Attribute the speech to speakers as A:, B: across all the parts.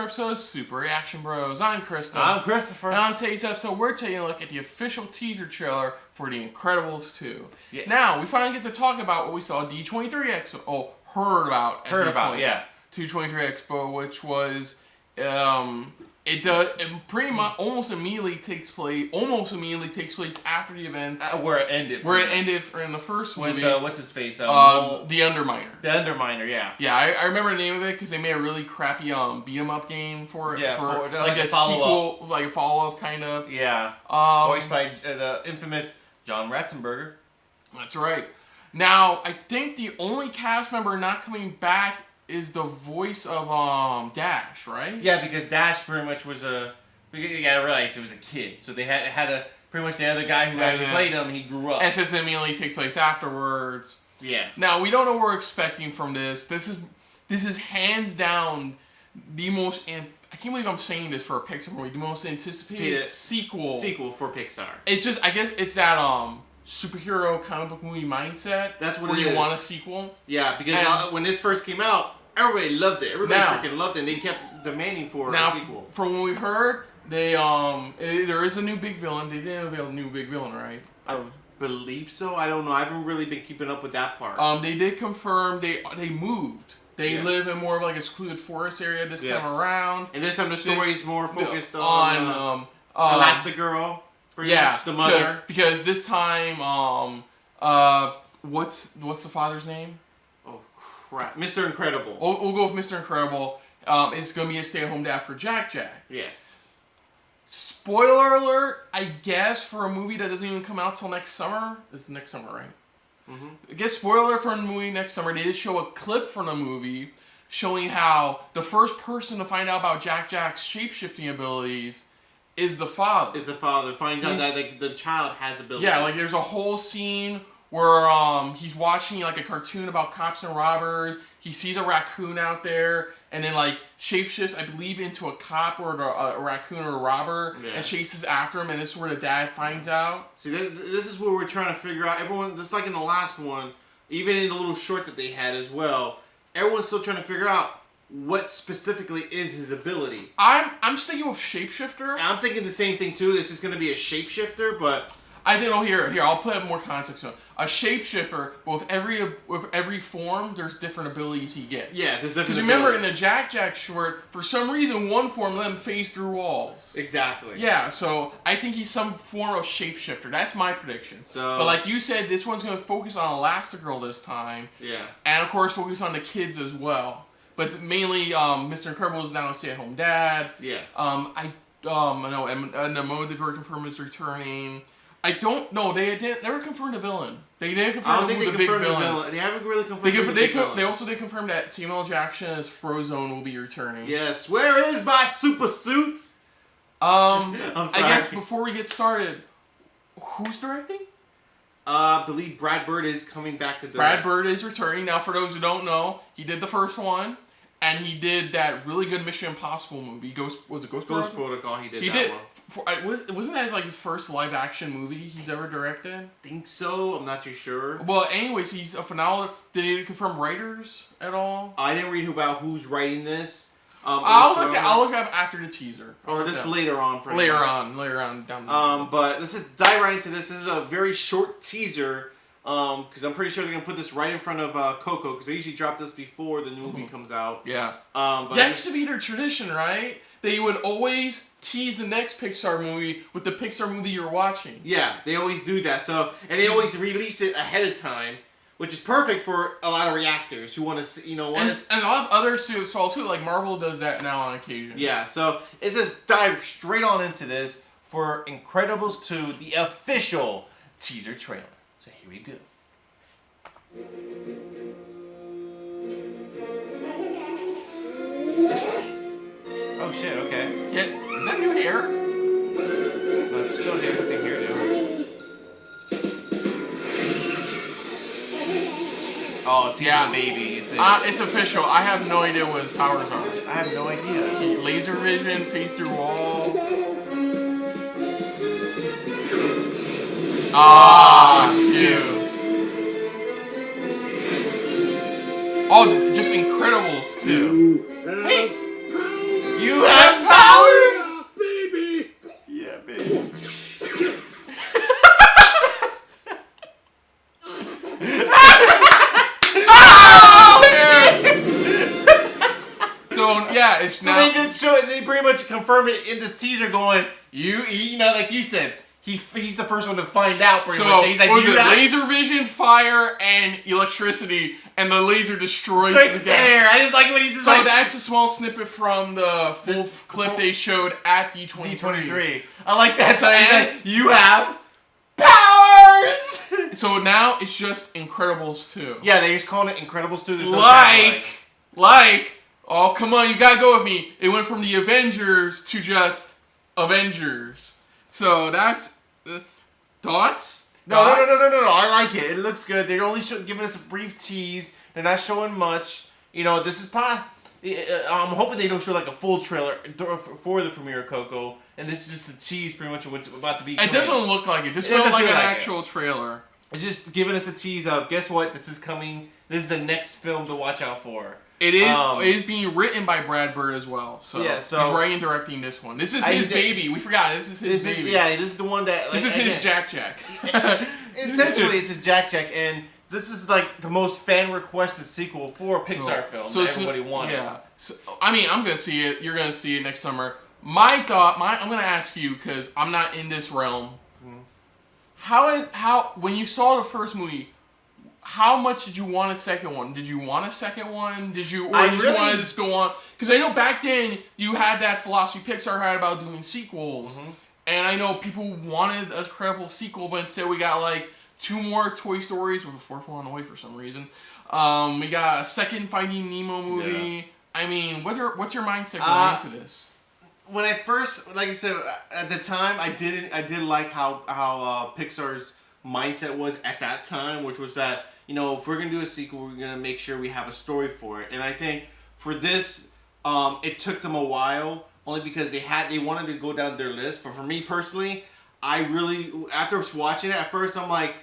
A: episode of Super Reaction Bros. I'm Krista.
B: I'm Christopher.
A: And on today's episode, we're taking a look at the official teaser trailer for The Incredibles 2.
B: Yes.
A: Now, we finally get to talk about what we saw at D23 Expo. Oh, heard about at
B: yeah.
A: D23 Expo, which was, it pretty much almost immediately takes place after the event.
B: Where it ended.
A: Where it ended in the first movie.
B: With, what's his face?
A: The Underminer.
B: The Underminer, yeah.
A: Yeah, I remember the name of it because they made a really crappy beat 'em up game for it.
B: Yeah,
A: for
B: like a
A: sequel, like a follow up kind of.
B: Yeah. Voiced by the infamous John Ratzenberger.
A: That's right. Now, I think the only cast member not coming back is the voice of Dash, right?
B: Yeah, because Dash pretty much was you gotta realize it was a kid, so they had a pretty much the other guy who actually played him. He grew up,
A: and since it immediately takes place afterwards.
B: Yeah.
A: Now we don't know what we're expecting from this. This is hands down the most. I can't believe I'm saying this for a Pixar movie. The most anticipated sequel
B: for Pixar.
A: It's just, I guess it's that superhero comic book movie mindset.
B: That's what
A: where
B: it
A: you
B: is.
A: want a sequel.
B: Yeah, because when this first came out, everybody loved it. Everybody freaking loved it, and they kept demanding for a sequel.
A: From what we heard, there is a new big villain. They didn't unveil a new big villain, right?
B: I believe so. I don't know. I haven't really been keeping up with that part.
A: They did confirm they moved. They live in more of like a secluded forest area this time around.
B: And this time the story is more focused on Elastigirl.
A: Yeah,
B: the mother.
A: Because this time, what's the father's name?
B: Oh crap, Mr. Incredible.
A: We'll go with Mr. Incredible. It's gonna be a stay-at-home dad for Jack.
B: Yes.
A: Spoiler alert, I guess, for a movie that doesn't even come out till next summer. It's next summer, right? Mm-hmm. I guess spoiler alert for a movie next summer. They did show a clip from the movie showing how the first person to find out about Jack's shape-shifting abilities is the father.
B: Finds out that the child has abilities.
A: Yeah, like there's a whole scene where he's watching like a cartoon about cops and robbers. He sees a raccoon out there and then like shapeshifts, I believe, into a cop or a raccoon or a robber and chases after him, and this is where the dad finds out.
B: See, this is what we're trying to figure out. Everyone, just like in the last one, even in the little short that they had as well, everyone's still trying to figure out what specifically is his ability.
A: I'm sticking with shapeshifter.
B: I'm thinking the same thing too. This is going to be a shapeshifter, but
A: I didn't know. Here, I'll put more context on it. A shapeshifter, but with every form, there's different abilities he gets.
B: Yeah, there's different.
A: Because remember, in the Jack short, for some reason, one form let him phase through walls.
B: Exactly.
A: Yeah, so I think he's some form of shapeshifter. That's my prediction.
B: So,
A: but like you said, this one's going to focus on Elastigirl this time.
B: Yeah. And
A: of course, focus on the kids as well. But mainly, Mr. Incredible is now a stay-at-home dad.
B: Yeah.
A: I know, and the mode they've already confirmed is returning. I don't know. They never confirmed the villain. They didn't confirm the big villain.
B: They haven't really confirmed the big villain.
A: They also did confirm that Samuel Jackson as Frozone will be returning.
B: Yes. Where is my super suits?
A: I'm sorry. I guess before we get started, who's directing?
B: I believe Brad Bird is coming back to direct.
A: Brad Bird is returning. Now, for those who don't know, he did the first one. And he did that really good Mission Impossible movie. Ghost
B: Protocol. He did that one.
A: Wasn't that like his first live action movie he's ever directed?
B: I think so. I'm not too sure.
A: Well, anyways, he's a phenomenal. Did he confirm writers at all?
B: I didn't read about who's writing this.
A: I'll look up after the teaser.
B: Or just later on.
A: Later on down the
B: but let's just dive right into this. This is a very short teaser. Because I'm pretty sure they're going to put this right in front of Coco, because they usually drop this before the new movie comes out.
A: Yeah.
B: But
A: that used to be their tradition, right? They would always tease the next Pixar movie with the Pixar movie you're watching.
B: Yeah, they always do that. So, and they always release it ahead of time, which is perfect for a lot of reactors who want to see, and a
A: lot of other studios follow too. Like Marvel does that now on occasion.
B: Yeah, so let's just dive straight on into this for Incredibles 2, the official teaser trailer. So here we go. Oh shit, okay.
A: Yeah, is that new hair?
B: No, it's still the same hairdo. Oh, it's the baby.
A: It's official. I have no idea what his powers are.
B: I have no idea.
A: Laser vision, phase through walls. Cute. Oh, just Incredibles too. Hey,
B: you
A: powers!
C: Baby!
B: Yeah, baby.
A: So yeah, it's
B: So
A: now.
B: they did show it. They pretty much confirm it in this teaser, going, you know, like you said, he's the first one to find out. Pretty
A: So
B: much. He's like,
A: what was
B: you
A: it?
B: got-
A: Laser vision, fire, and electricity, and the laser destroys
B: Strikes
A: the
B: his
A: guy.
B: hair. I just like when he's just
A: So
B: like
A: that's a small snippet from the full clip they showed at D23.
B: D23. I like that. So he's
A: And-
B: like, you have powers.
A: So now it's just Incredibles 2.
B: Yeah, they just calling it Incredibles 2. There's no tagline.
A: Oh, come on, you gotta go with me. It went from the Avengers to just Avengers. So that's thoughts.
B: No. I like it. It looks good. They're only giving us a brief tease. They're not showing much. You know, this is I'm hoping they don't show like a full trailer for the premiere of Coco. And this is just a tease, pretty much of what's about to be.
A: It doesn't look like it. This
B: It
A: felt
B: doesn't
A: like
B: feel
A: an
B: like
A: actual trailer.
B: It's just giving us a tease of, guess what? This is coming. This is the next film to watch out for.
A: It is being written by Brad Bird as well. So,
B: Yeah, so-
A: he's writing and directing this one. This is his baby. We forgot. This is his baby.
B: This is the one that. Like,
A: This is his Jack.
B: Essentially, it's his Jack, and this is like the most fan requested sequel for a Pixar film that everybody wanted.
A: Yeah. So, I mean, I'm gonna see it. You're gonna see it next summer. I'm gonna ask you because I'm not in this realm. How when you saw the first movie, how much did you want a second one? Did you want a second one? Did you want to just go on? Because I know back then you had that philosophy Pixar had about doing sequels, and I know people wanted a credible sequel, but instead we got like 2 more Toy Stories with a 4th one on the way for some reason. We got a second Finding Nemo movie.
B: Yeah.
A: I mean, what's your mindset going into this?
B: When I first, like I said, at the time, I did like how Pixar's mindset was at that time, which was that, you know, if we're gonna do a sequel, we're gonna make sure we have a story for it. And I think for this, it took them a while, only because they wanted to go down their list. But for me personally, I really, after watching it at first, I'm like,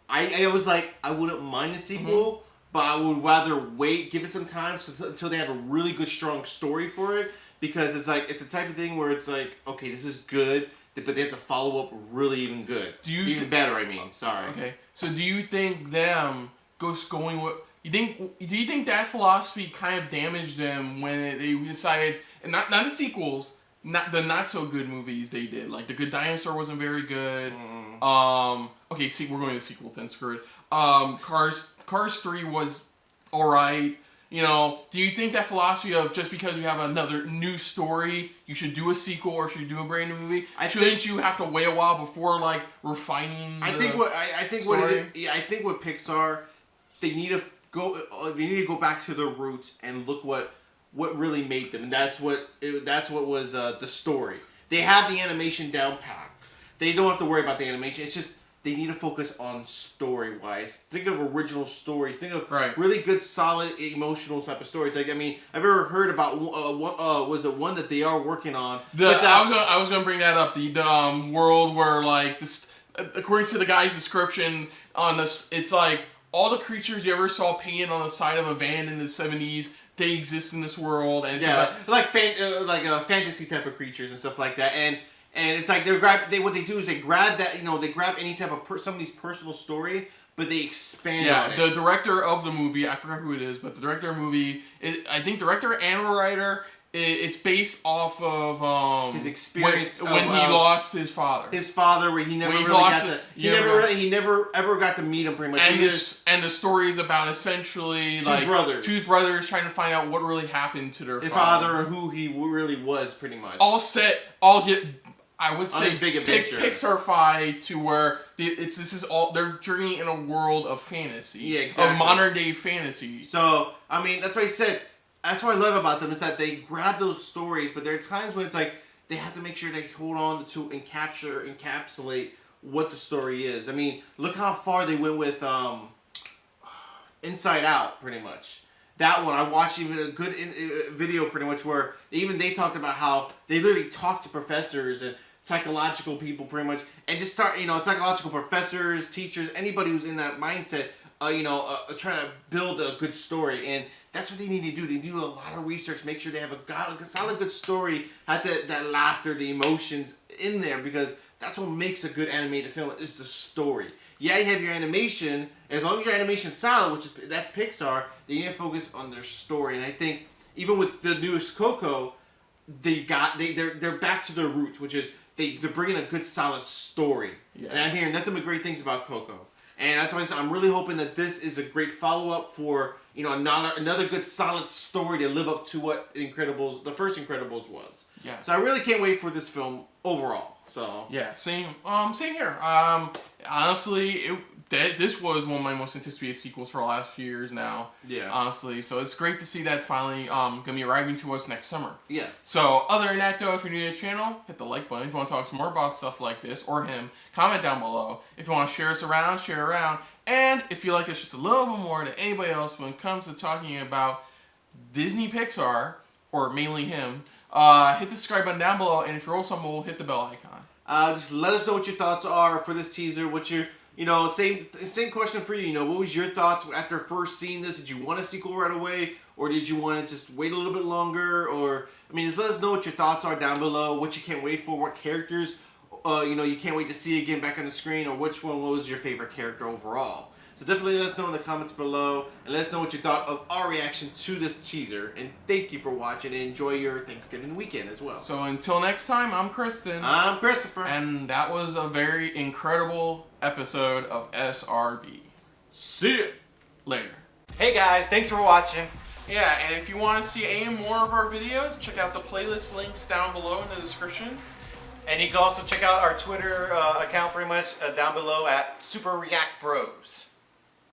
B: I was like, I wouldn't mind a sequel, but I would rather wait, give it some time until they have a really good, strong story for it. Because it's like, it's a type of thing where it's like, okay, this is good, but they have to follow up really even good. Even better, I mean. Sorry.
A: Okay. So do you think them going with... Do you think that philosophy kind of damaged them when they decided... And not the sequels, not the not-so-good movies they did. Like, The Good Dinosaur wasn't very good. Okay, we're going to sequels then, screw it. Cars 3 was alright. You know, do you think that philosophy of just because you have another new story, you should do a sequel or should you do a brand new movie? Shouldn't you have to wait a while before like refining? I think with
B: Pixar, they need to go back to their roots and look what really made them, and that's what was the story. They have the animation down packed. They don't have to worry about the animation. It's just they need to focus on story-wise. Think of original stories. Think of really good, solid, emotional type of stories. Like, I mean, I've ever heard about was it one that they are working on?
A: I was gonna bring that up. The world where like this, according to the guy's description on this, it's like all the creatures you ever saw painted on the side of a van in the 70s. They exist in this world, and it's
B: like fantasy type of creatures and stuff like that, and it's like what they do is they grab that, you know, they grab any type of somebody's personal story, but they expand on it.
A: The director of the movie, I forgot who it is, but the director of the movie, I think director and writer, it's based off of
B: his experience
A: when he lost his father.
B: His father, where he never ever got to meet him pretty much.
A: And the story is about essentially two brothers trying to find out what really happened to their
B: father and who he really was, pretty much.
A: I would say Pixar-fied to where they're journeying in a world of fantasy.
B: Yeah, exactly.
A: Of modern day fantasy.
B: So, I mean, that's what I said. That's what I love about them is that they grab those stories, but there are times when it's like they have to make sure they hold on to and encapsulate what the story is. I mean, look how far they went with Inside Out, pretty much. That one, I watched even a good video pretty much where even they talked about how they literally talked to professors and psychological people pretty much, and just start, you know, psychological professors, teachers, anybody who's in that mindset, trying to build a good story. And That's what they need to do. They do a lot of research, make sure they have a solid, good story, have that laughter, the emotions in there, because that's what makes a good animated film, is the story. Yeah, you have your animation. As long as your animation's solid, that's Pixar, they need to focus on their story. And I think even with the newest Coco, they're back to their roots, which is they're bringing a good solid story. Yeah. And I'm hearing nothing but great things about Coco. And that's why I'm really hoping that this is a great follow-up for, you know, another good solid story to live up to what the first Incredibles was. Yeah. So I really can't wait for this film overall. So
A: yeah, same here. Honestly, this was one of my most anticipated sequels for the last few years now. Yeah. Honestly, so it's great to see that's finally gonna be arriving to us next summer. Yeah. So other than that, though, if you're new to the channel, hit the like button. If you want to talk some more about stuff like this or him, comment down below. If you want to share us around, share around. And if you like us just a little bit more than anybody else when it comes to talking about Disney Pixar, or mainly him, hit the subscribe button down below. And if you're also humble, hit the bell icon.
B: Just let us know what your thoughts are for this teaser. What your, you know, same question for you. You know, what was your thoughts after first seeing this? Did you want a sequel right away, or did you want to just wait a little bit longer? Or, I mean, just let us know what your thoughts are down below. What you can't wait for. What characters, you know, you can't wait to see again back on the screen, or which one was your favorite character overall. So definitely let us know in the comments below, and let us know what you thought of our reaction to this teaser. And thank you for watching, and enjoy your Thanksgiving weekend as well.
A: So until next time, I'm Kristen.
B: I'm Christopher.
A: And that was a very incredible episode of SRB.
B: See ya
A: later.
B: Hey guys, thanks for watching.
A: Yeah, and if you want to see any more of our videos, check out the playlist links down below in the description.
B: And you can also check out our Twitter account pretty much down below at Super React Bros.